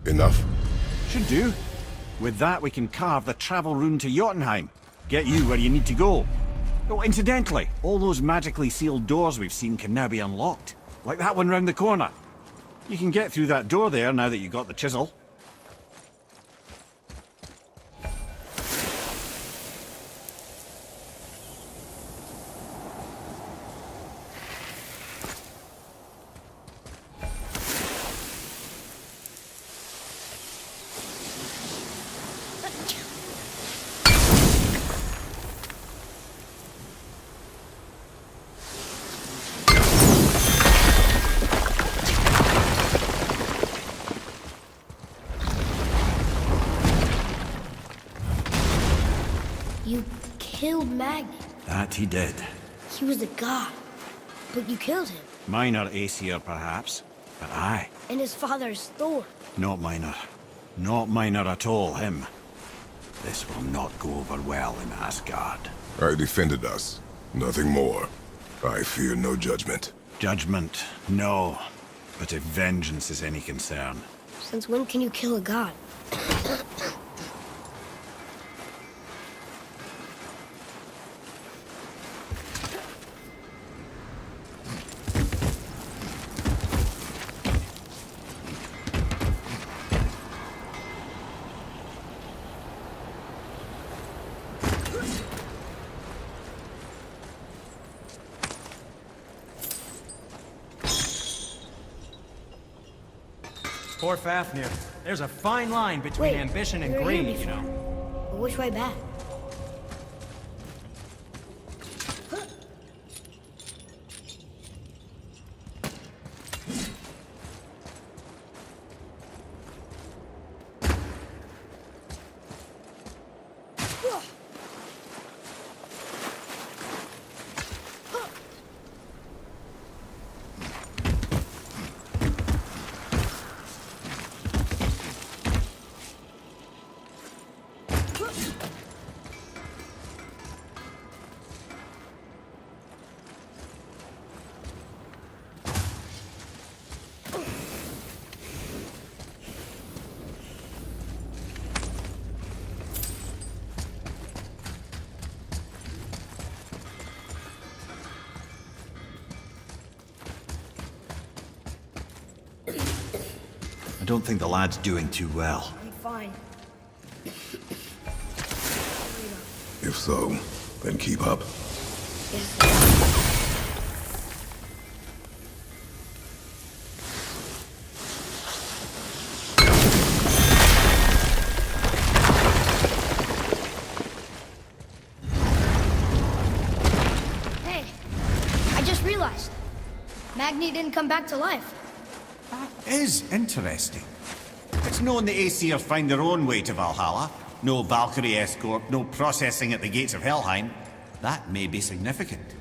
Enough? Should do. With that, we can carve the travel rune to Jotunheim. Get you where you need to go. Oh, incidentally, all those magically sealed doors we've seen can now be unlocked. Like that one round the corner. You can get through that door there now that you've got the chisel. You killed Magni. That he did. He was a god. But you killed him. Minor Aesir, perhaps. But aye. And his father's Thor. Not minor. Not minor at all, him. This will not go over well in Asgard. I defended us. Nothing more. I fear no judgment. Judgment, no. But if vengeance is any concern. Since when can you kill a god? Poor Fafnir. There's a fine line between Wait, ambition and we were here greed, you before. know. But which way back? I don't think the lad's doing too well. I'm fine. If so, then keep up. Yes. Hey, I just realized. Magni didn't come back to life. That is interesting. It's known the Aesir find their own way to Valhalla. No Valkyrie escort, no processing at the gates of Helheim. That may be significant.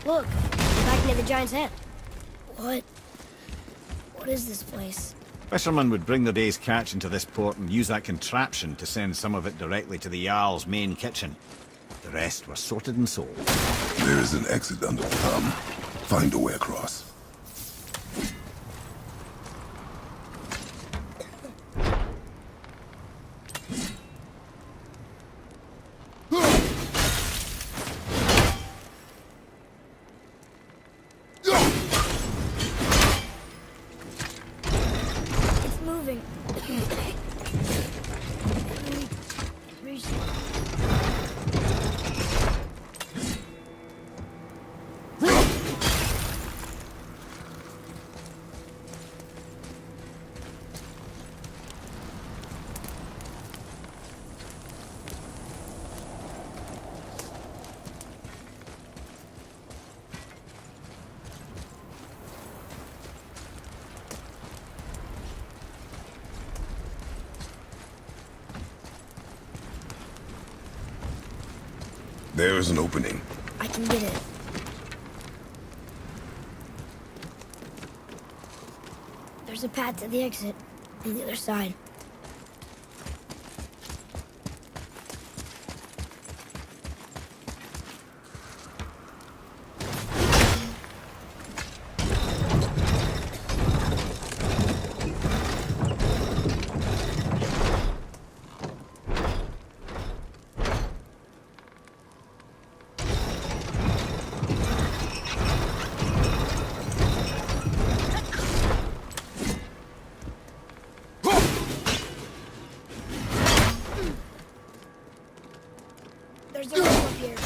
Look, back near the giant's head. What? What is this place? Fishermen would bring their day's catch into this port and use that contraption to send some of it directly to the Jarl's main kitchen. The rest was sorted and sold. There is an exit under the thumb. Find a way across. It's moving. Reach. There is an opening. I can get it. There's a path to the exit on the other side. There's a room up here.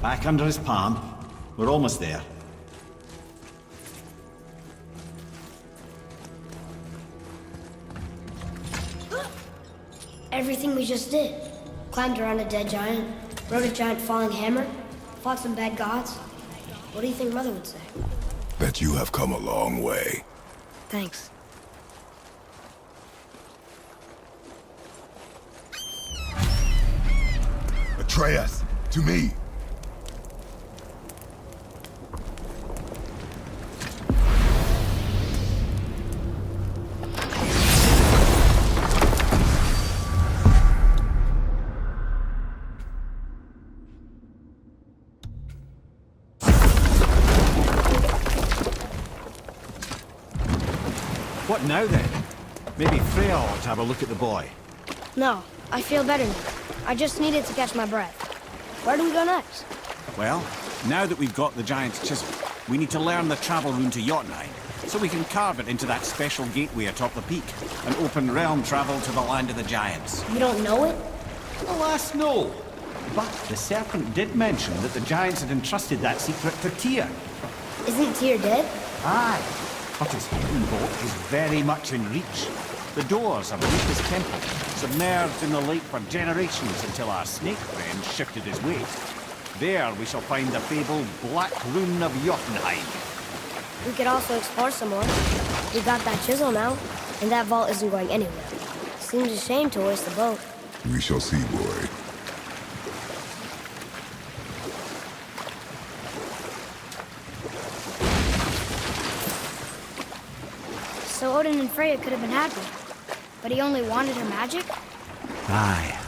Back under his palm. We're almost there. Everything we just did. Climbed around a dead giant, rode a giant falling hammer, fought some bad gods. What do you think Mother would say? That you have come a long way. Thanks. Atreus, to me. What now then? Maybe Freya ought to have a look at the boy. No, I feel better now. I just needed to catch my breath. Where do we go next? Well, now that we've got the giant's chisel, we need to learn the travel rune to Jotunheim, so we can carve it into that special gateway atop the peak, and open realm travel to the land of the giants. You don't know it? Alas, no. But the serpent did mention that the giants had entrusted that secret to Tyr. Isn't Tyr dead? Aye, but his hidden boat is very much in reach. The doors of Reepa's temple, submerged in the lake for generations until our snake friend shifted his weight. There we shall find the fabled Black Rune of Jotunheim. We could also explore some more. We got that chisel now, and that vault isn't going anywhere. Seems a shame to waste the boat. We shall see, boy. So Odin and Freya could have been happy. But he only wanted her magic? Aye.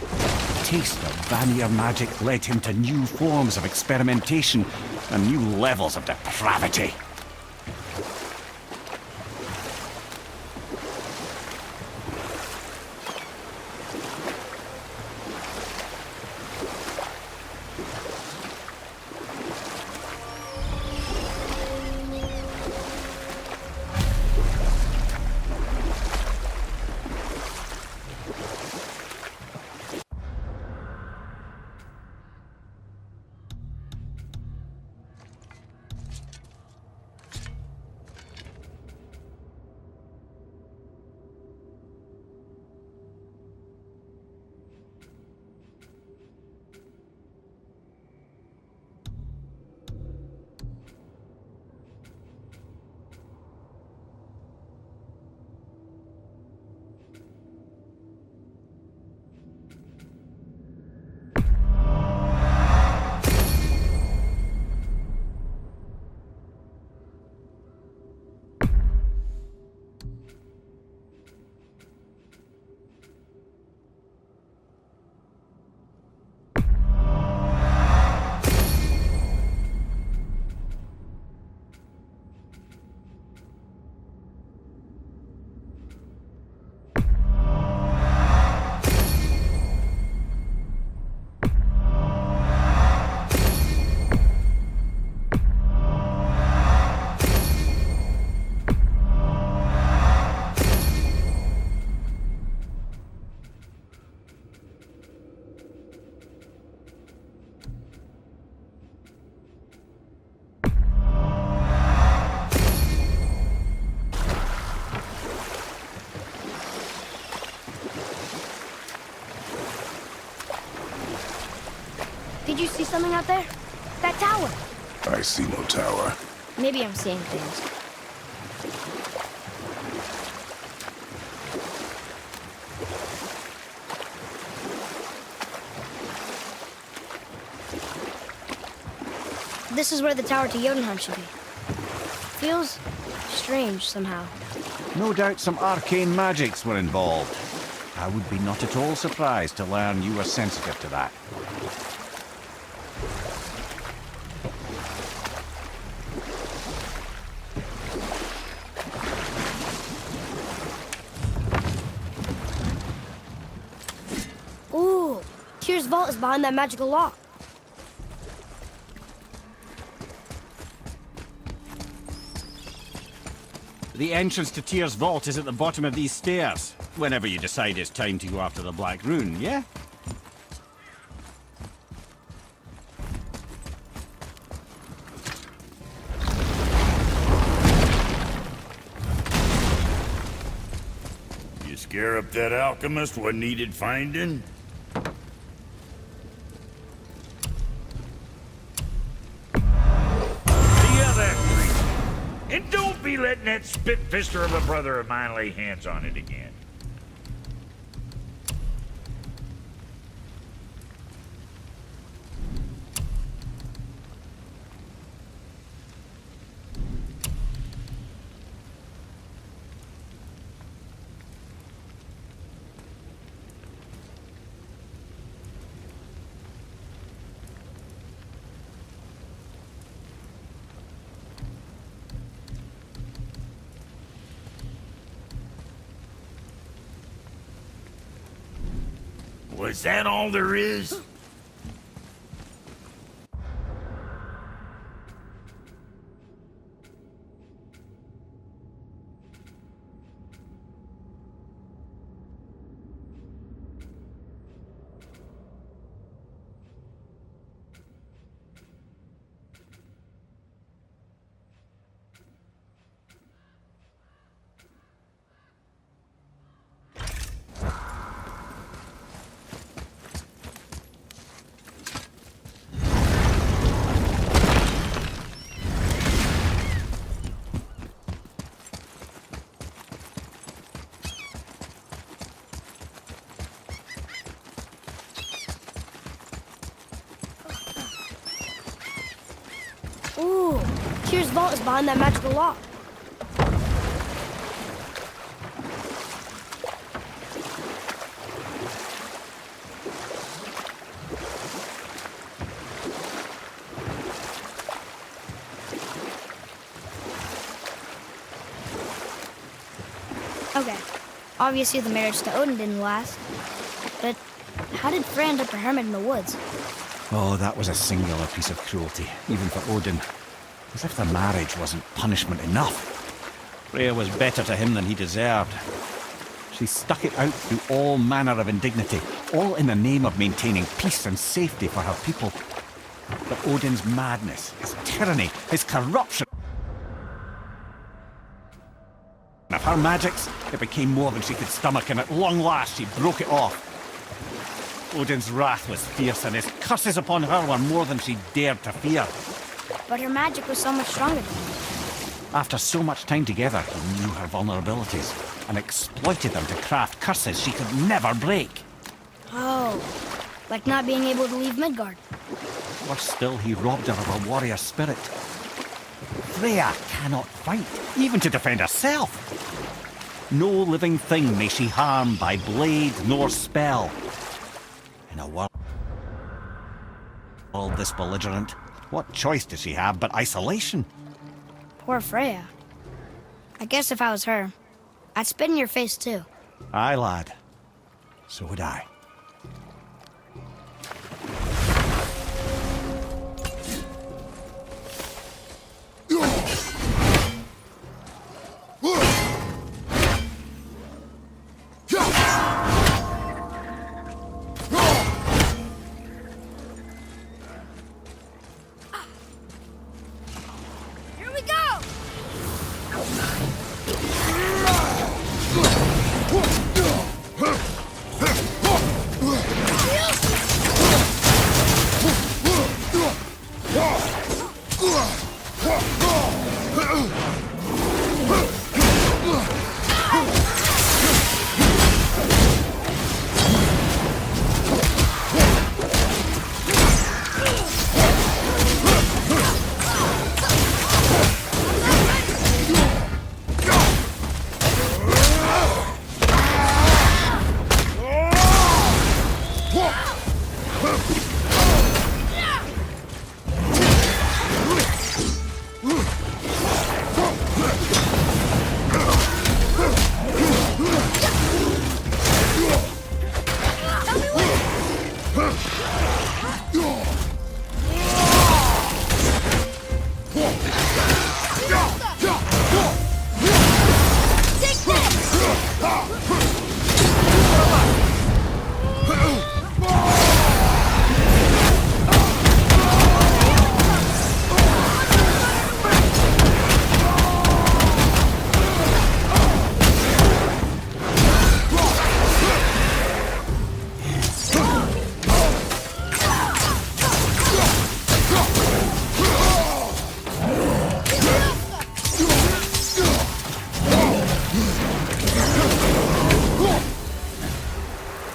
The taste of Vanir magic led him to new forms of experimentation and new levels of depravity. Did you see something out there? That tower. I see no tower. Maybe I'm seeing things. This is where the tower to Jotunheim should be. Feels strange somehow. No doubt some arcane magics were involved. I would be not at all surprised to learn you were sensitive to that. Ooh, Tyr's vault is behind that magical lock. The entrance to Tyr's vault is at the bottom of these stairs, whenever you decide it's time to go after the Black Rune, yeah? You scare up that alchemist what needed finding? And don't be letting that spit-fister of a brother of mine lay hands on it again. Was that all there is? Ooh, Tyr's vault is behind that magical lock. Okay. Obviously the marriage to Odin didn't last. But how did Frey end up a hermit in the woods? Oh, that was a singular piece of cruelty, even for Odin. As if the marriage wasn't punishment enough. Freya was better to him than he deserved. She stuck it out through all manner of indignity, all in the name of maintaining peace and safety for her people. But Odin's madness, his tyranny, his corruption of her magics, it became more than she could stomach, and at long last she broke it off. Odin's wrath was fierce, and his curses upon her were more than she dared to fear. But her magic was so much stronger than him. After so much time together, he knew her vulnerabilities and exploited them to craft curses she could never break. Oh, like not being able to leave Midgard. Worse still, he robbed her of her warrior spirit. Freya cannot fight, even to defend herself. No living thing may she harm by blade nor spell. In a world this belligerent, what choice does she have but isolation? Poor Freya. I guess if I was her, I'd spit in your face too. Aye, lad. So would I. Here we go!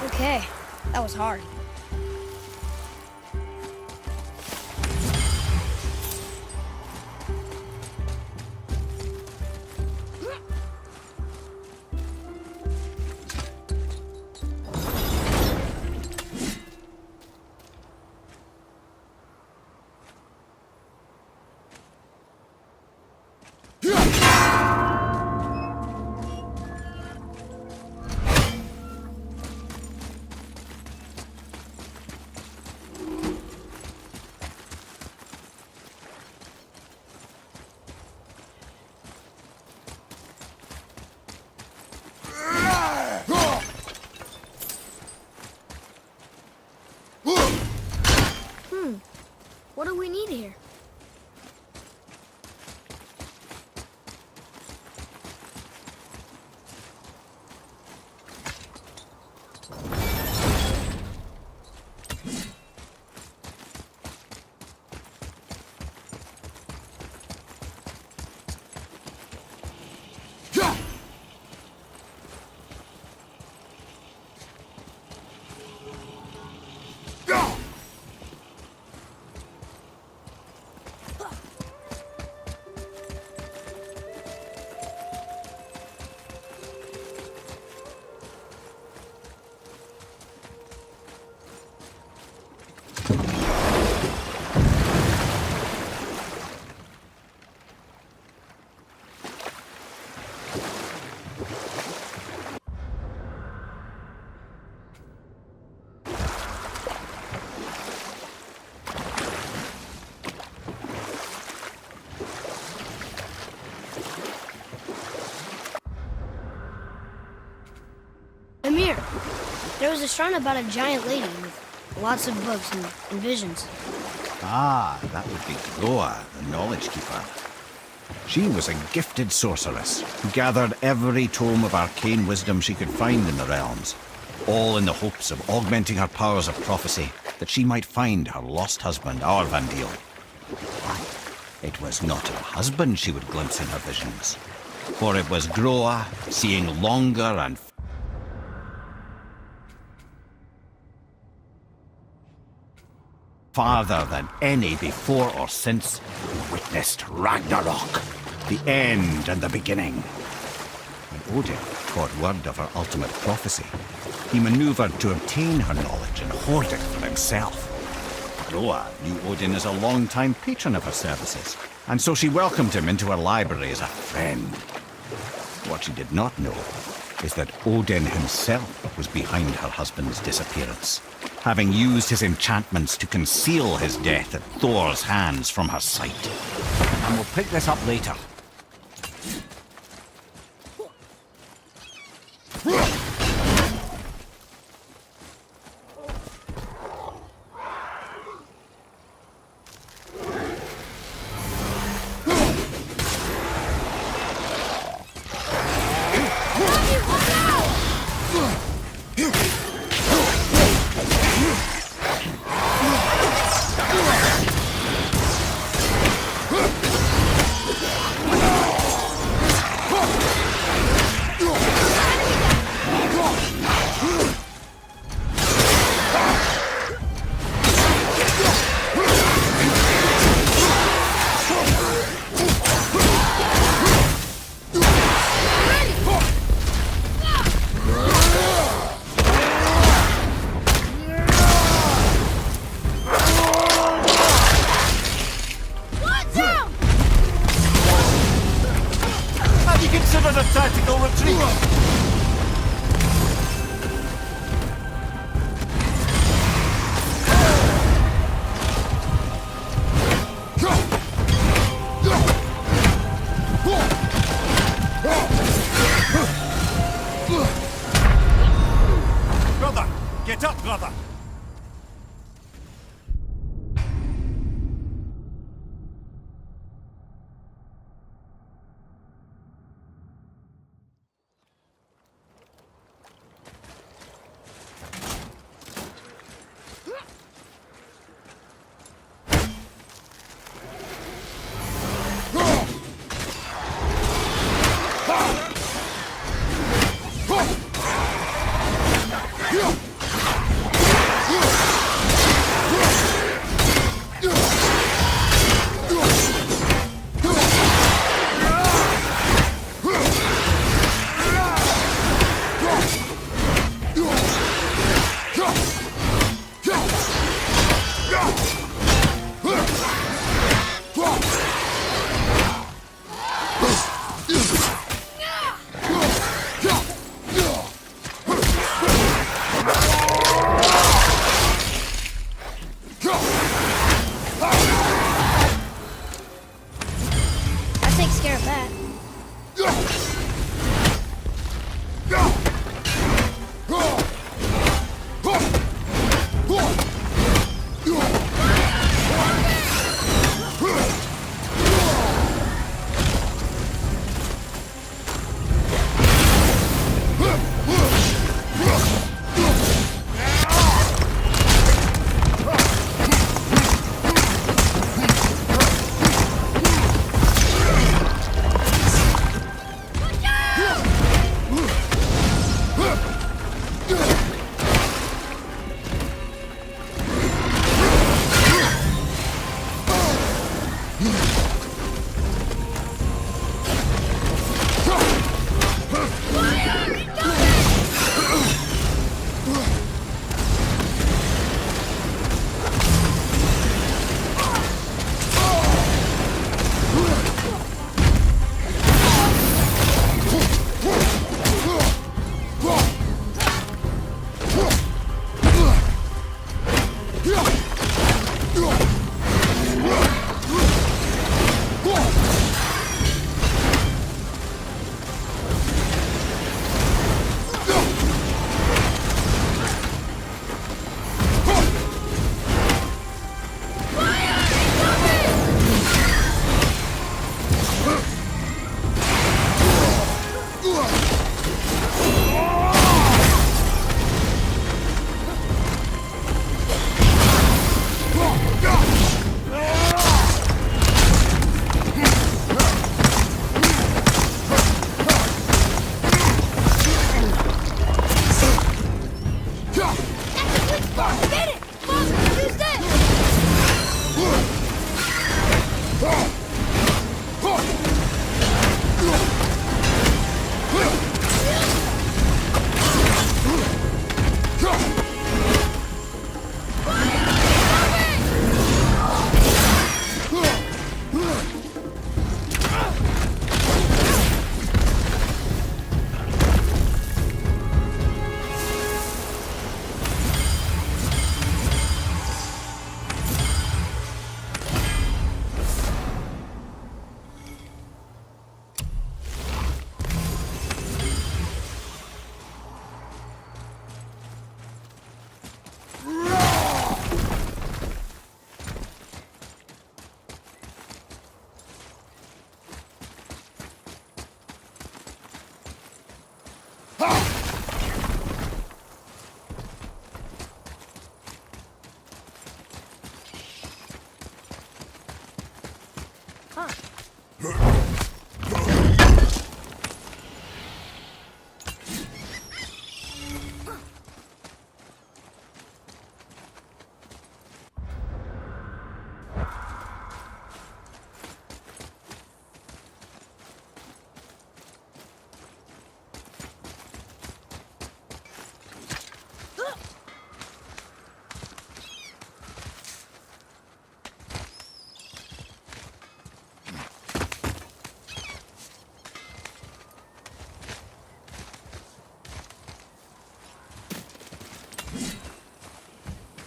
Okay, that was hard. Emir, there was a shrine about a giant lady with lots of books and visions. Ah, that would be Groa, the Knowledge Keeper. She was a gifted sorceress who gathered every tome of arcane wisdom she could find in the realms, all in the hopes of augmenting her powers of prophecy, that she might find her lost husband, Arvandil. It was not her husband she would glimpse in her visions, for it was Groa, seeing longer and farther than any before or since, who witnessed Ragnarok, the end and the beginning. When Odin caught word of her ultimate prophecy, he maneuvered to obtain her knowledge and hoard it for himself. Groa knew Odin as a long-time patron of her services, and so she welcomed him into her library as a friend. What she did not know is that Odin himself was behind her husband's disappearance, having used his enchantments to conceal his death at Thor's hands from her sight. And we'll pick this up later. Consider the tactical retreat! Brother! Get up, brother!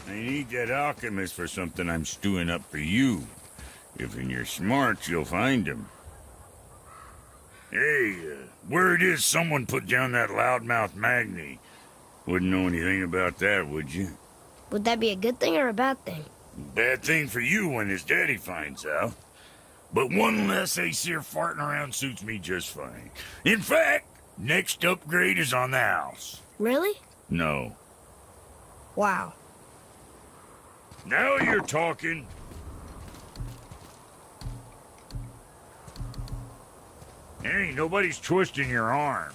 I need that alchemist for something I'm stewing up for you. If in your smarts, you'll find him. Hey, word is someone put down that loudmouth Magni. Wouldn't know anything about that, would you? Would that be a good thing or a bad thing? Bad thing for you when his daddy finds out. But one less Aesir farting around suits me just fine. In fact, next upgrade is on the house. Really? No. Wow. Now you're talking. Hey, nobody's twisting your arm.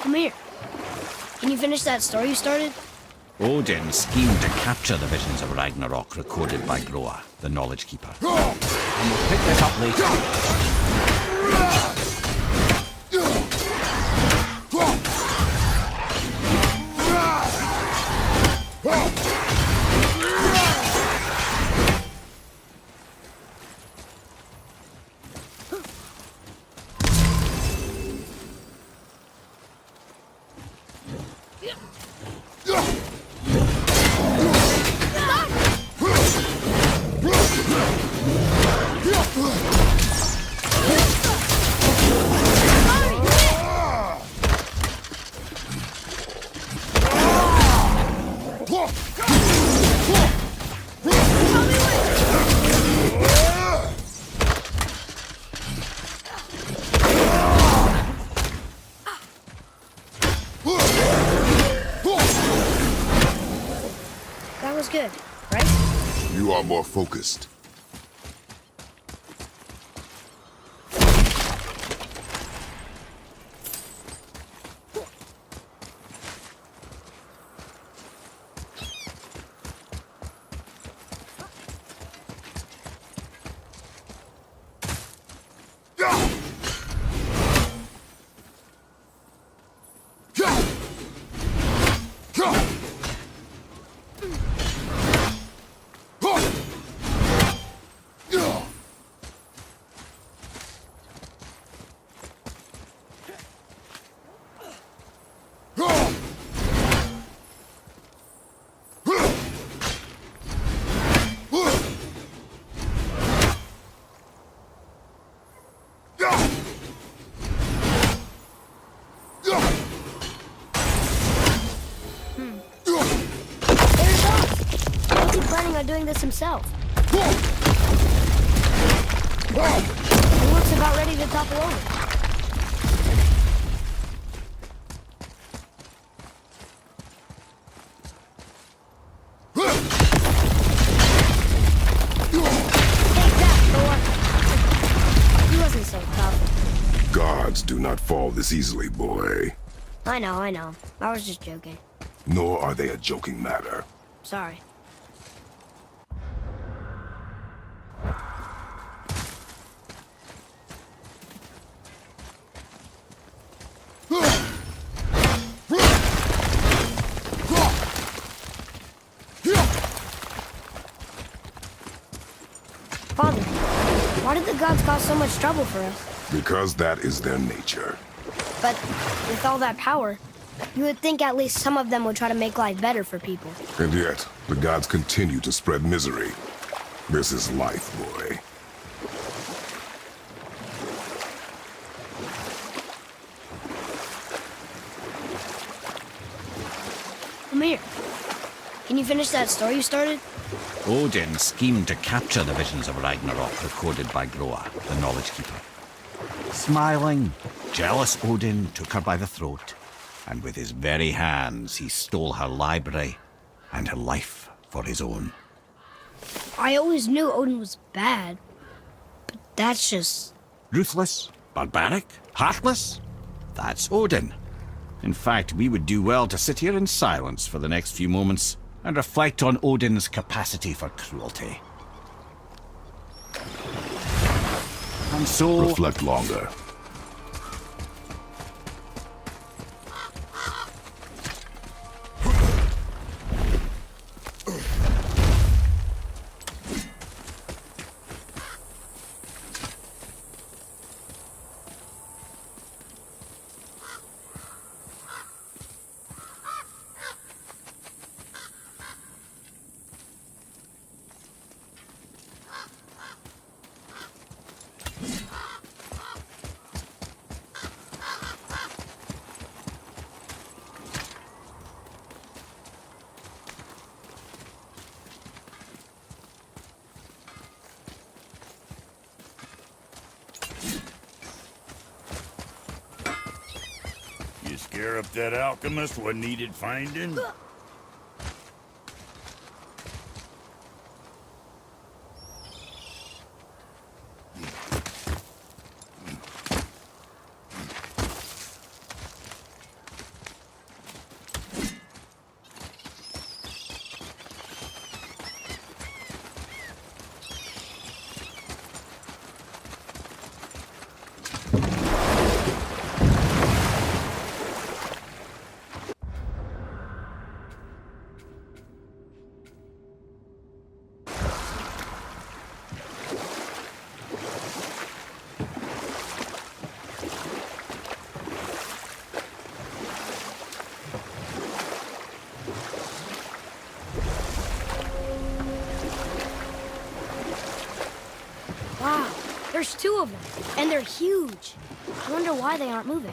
Come here. Can you finish that story you started? Odin schemed to capture the visions of Ragnarok recorded by Groa, the Knowledge Keeper. And we'll pick this up later. That was good, right? You are more focused. There's Oz. What's he planning on doing this himself? He looks about ready to topple over. Take that, Thor. He wasn't so tough. Gods do not fall this easily, boy. I know. I was just joking. Nor are they a joking matter. Sorry. Father, why did the gods cause so much trouble for us? Because that is their nature. But with all that power, you would think at least some of them would try to make life better for people. And yet, the gods continue to spread misery. This is life, boy. Come here. Can you finish that story you started? Odin schemed to capture the visions of Ragnarok recorded by Groa, the Knowledge Keeper. Smiling, jealous Odin took her by the throat, and with his very hands he stole her library and her life for his own. I always knew Odin was bad, but that's just... Ruthless, barbaric, heartless? That's Odin. In fact, we would do well to sit here in silence for the next few moments and reflect on Odin's capacity for cruelty. And so... Reflect longer. Scare up that alchemist what needed finding? Wow, there's two of them, and they're huge. I wonder why they aren't moving.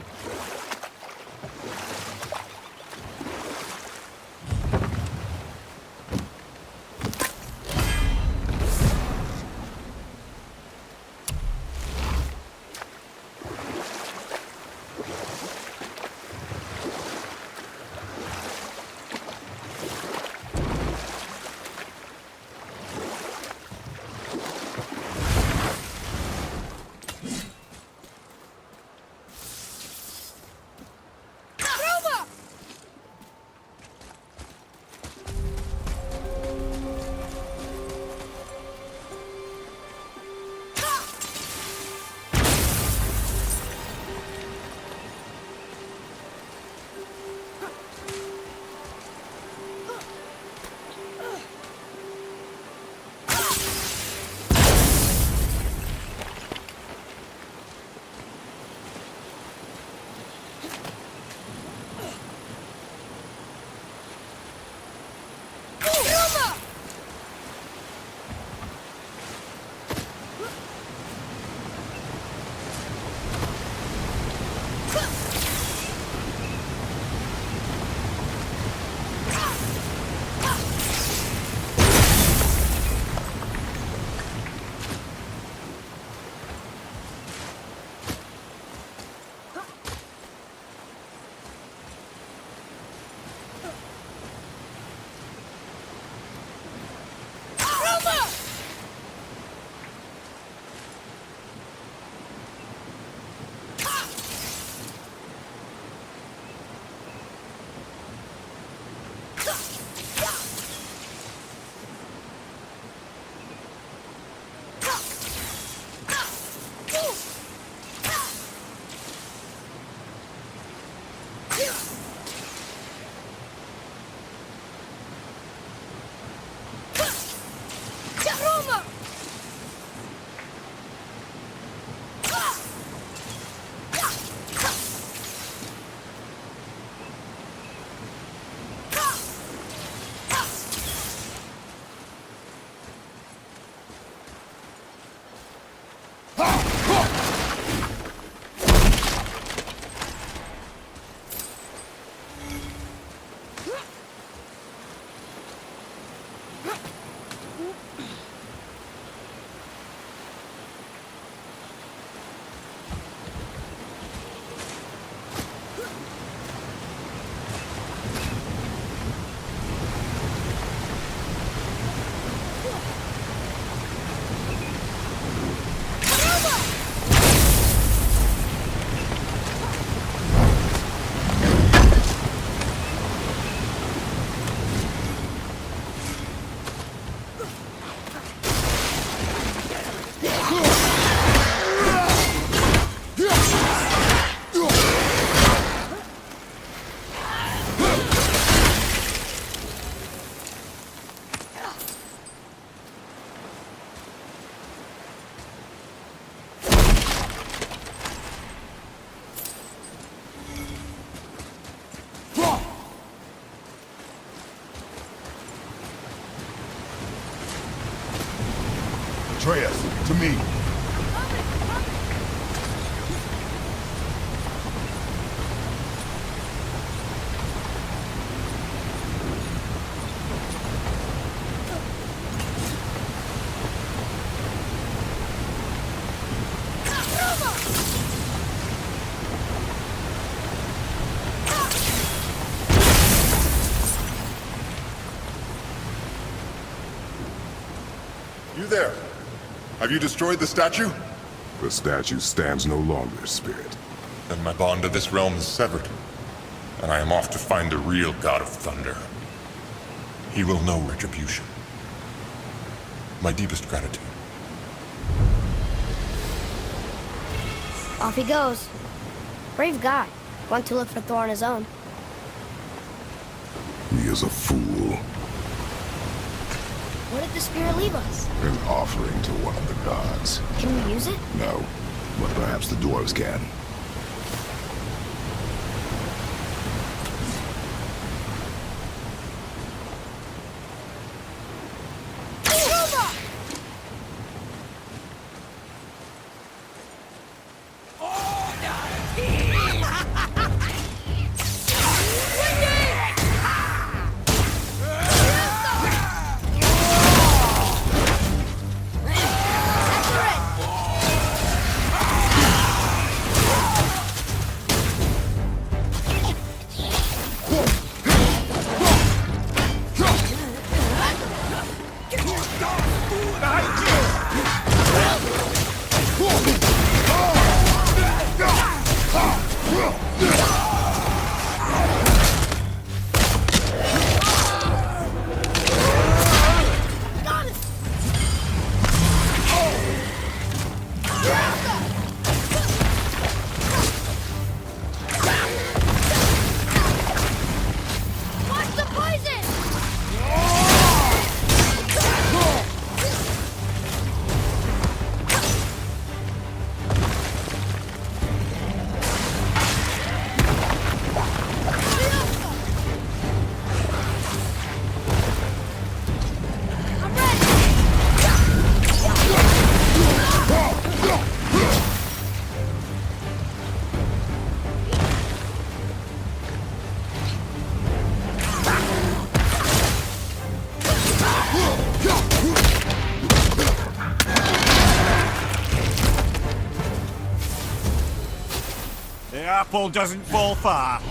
Atreus, to me. You there? Have you destroyed the statue? The statue stands no longer, Spirit. Then my bond to this realm is severed, and I am off to find the real God of Thunder. He will know retribution. My deepest gratitude. Off he goes. Brave guy. Went to look for Thor on his own. He is a fool. What did the spirit leave us? An offering to one of the gods. Can we use it? No, but perhaps the dwarves can. The apple doesn't fall far.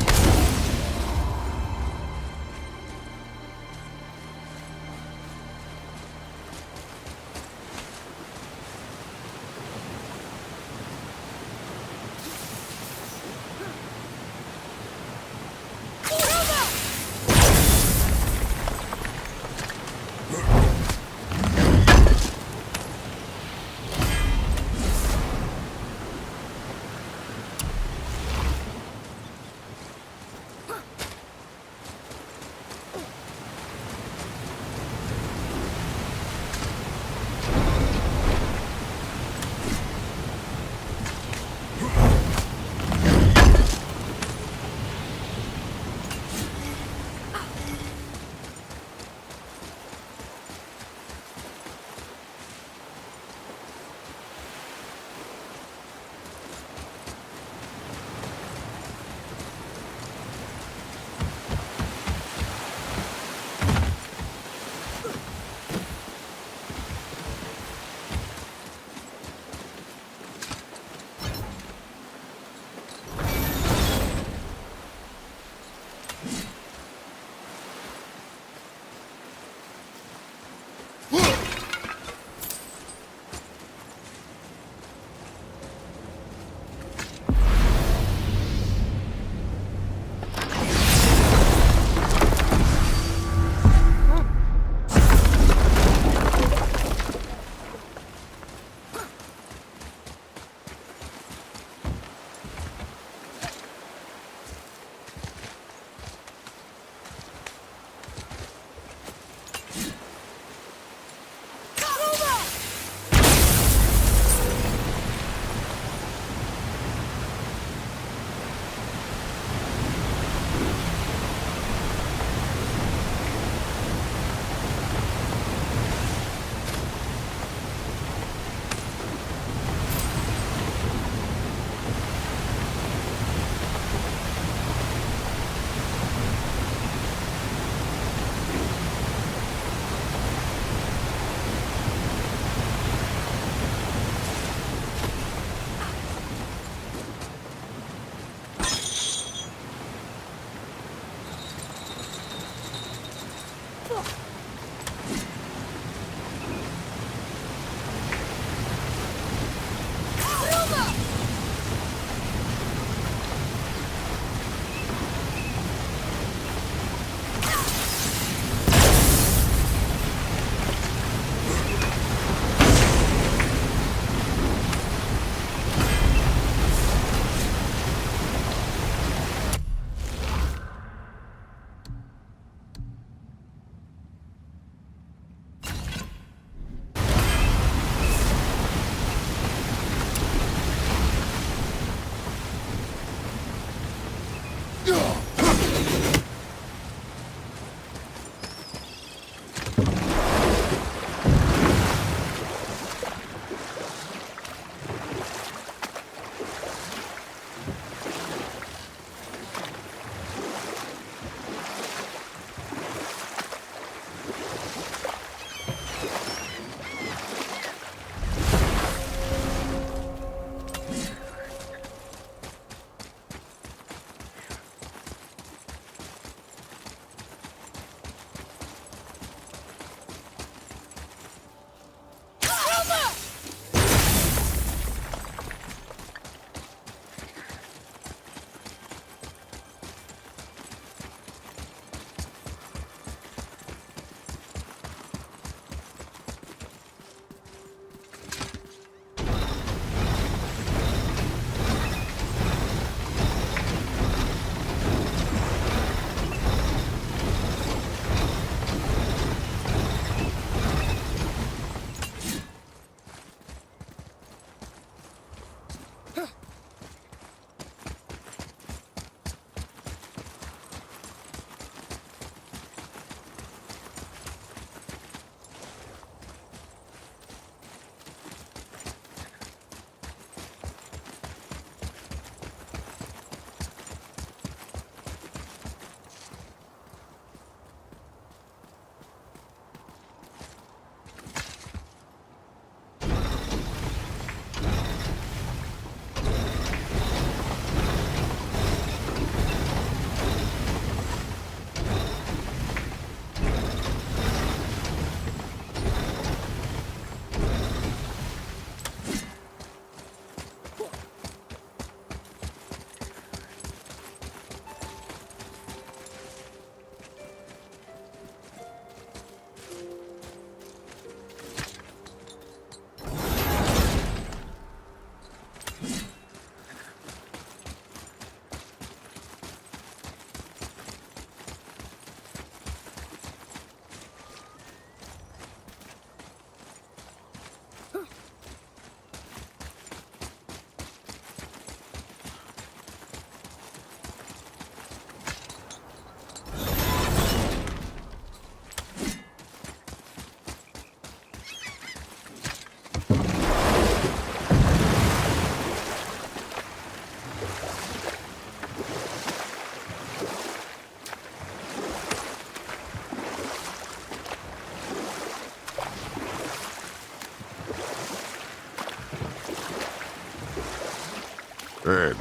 Ed,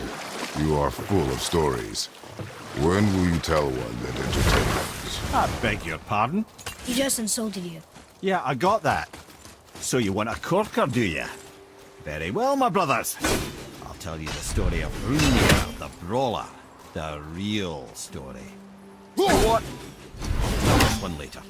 you are full of stories. When will you tell one that entertains? I beg your pardon? He just insulted you. Yeah, I got that. So you want a corker, do you? Very well, my brothers. I'll tell you the story of Hrungnir, the brawler. The real story. You know what? I'll tell this one later.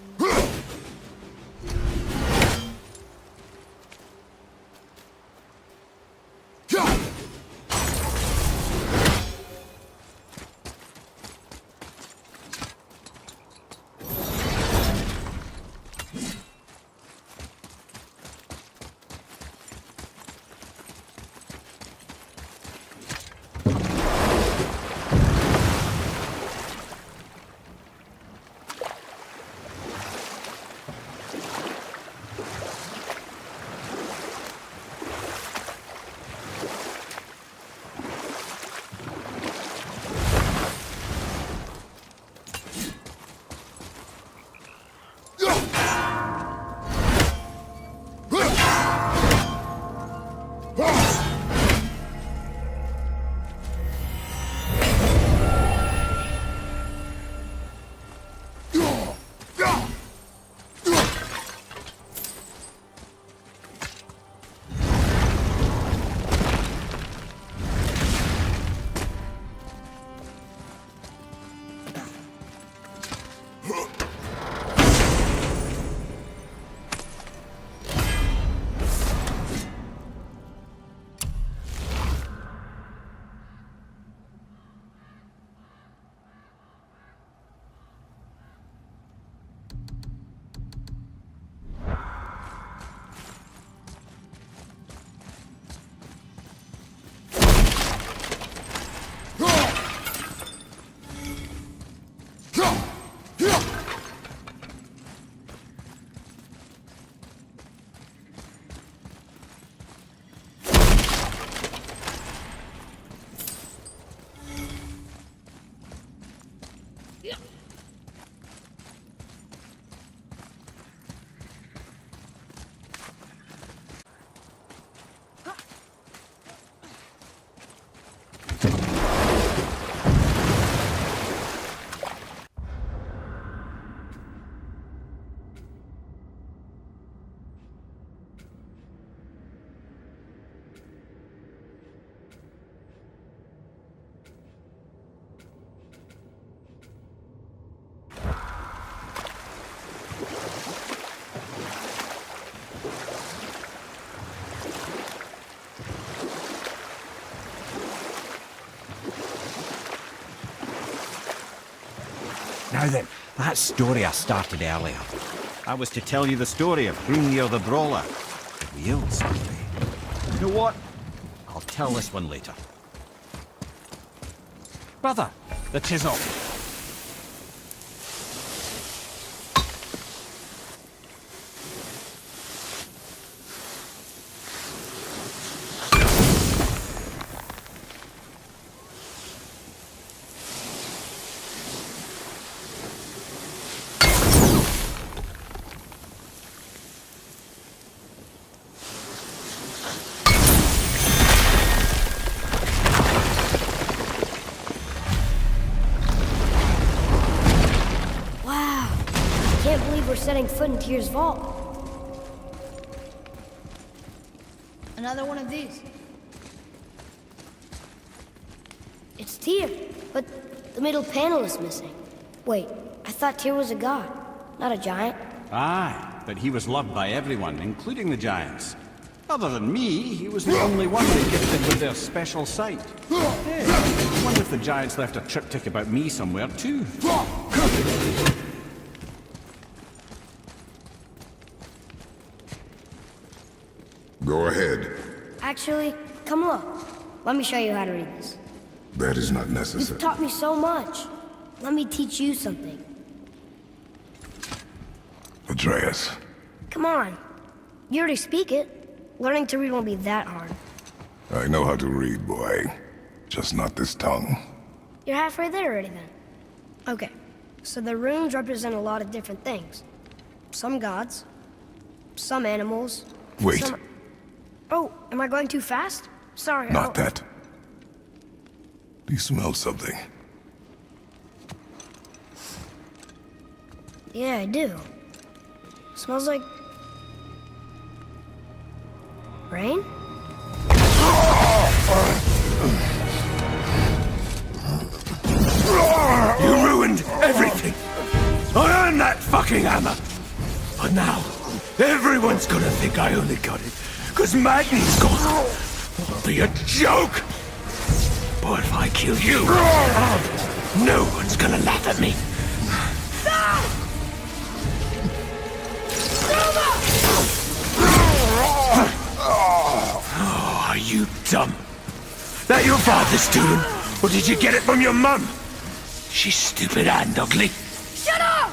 Now then, that story I started earlier. I was to tell you the story of Hrungnir the Brawler. The real story. You know what? I'll tell this one later. Brother, the chisel. Setting foot in Tyr's vault. Another one of these. It's Tyr, but the middle panel is missing. Wait, I thought Tyr was a god, not a giant. Aye, but he was loved by everyone, including the giants. Other than me, he was the only one they gifted with their special sight. Hey, I wonder if the giants left a triptych about me somewhere too. Go ahead. Actually, come look. Let me show you how to read this. That is not You've necessary. taught me so much. Let me teach you something. Atreus. Come on. You already speak it. Learning to read won't be that hard. I know how to read, boy. Just not this tongue. You're halfway there already then. Okay, so the runes represent a lot of different things. Some gods, some animals. Wait. Some... Oh, am I going too fast? Sorry. Not that. You smell something. Yeah, I do. Smells like... rain? You ruined everything! I earned that fucking hammer! But now, everyone's gonna think I only got it, because Magni's gone! It'll be a joke! But if I kill you, no one's gonna laugh at me! Oh, are you dumb? That your father's doing? Or did you get it from your mum? She's stupid and ugly. Shut up!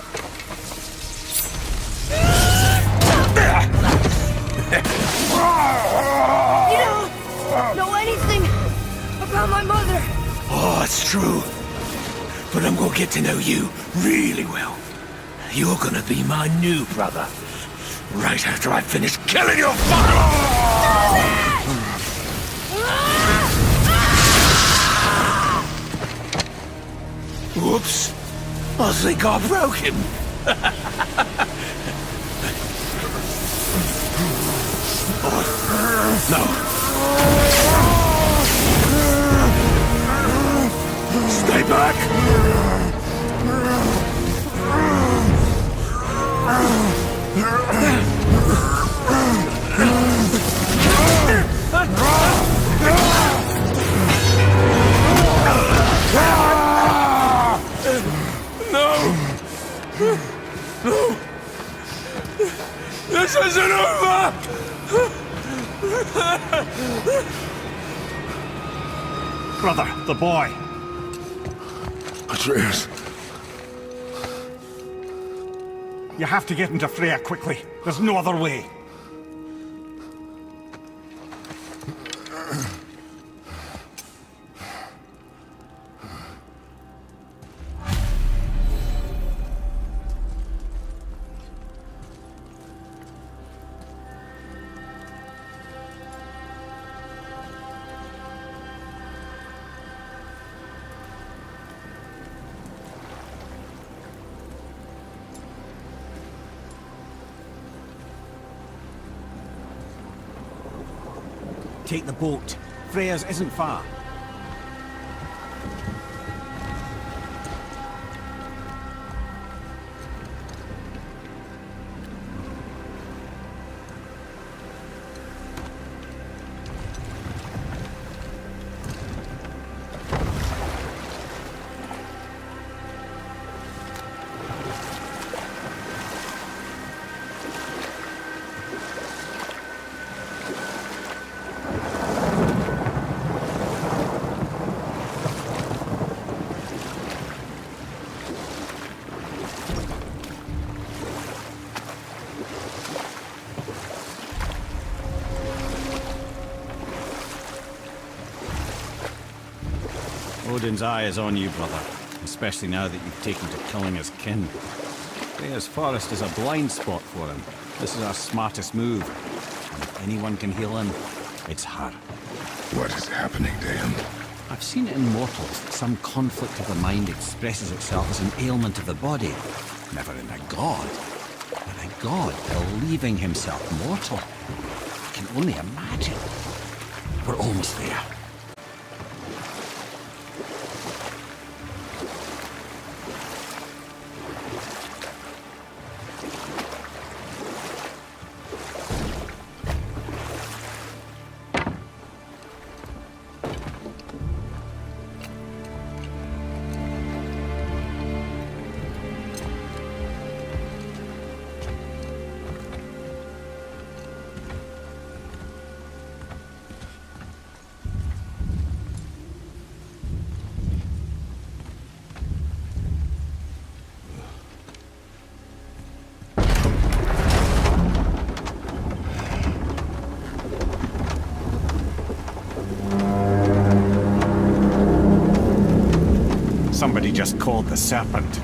You don't know anything about my mother. Oh, it's true. But I'm gonna get to know you really well. You're gonna be my new brother. Right after I finish killing your father! Whoops. I think I broke him. No. Stay back. No! No! This isn't over! Brother, the boy. Atreus. You have to get into Freya quickly. There's no other way. Take the boat. Freya's isn't far. Odin's eye is on you, brother. Especially now that you've taken to killing his kin. Freya's forest is a blind spot for him. This is our smartest move. And if anyone can heal him, it's her. What is happening to him? I've seen it in mortals that some conflict of the mind expresses itself as an ailment of the body. Never in a god. But a god believing himself mortal. I can only imagine. We're almost there. Somebody just called the serpent.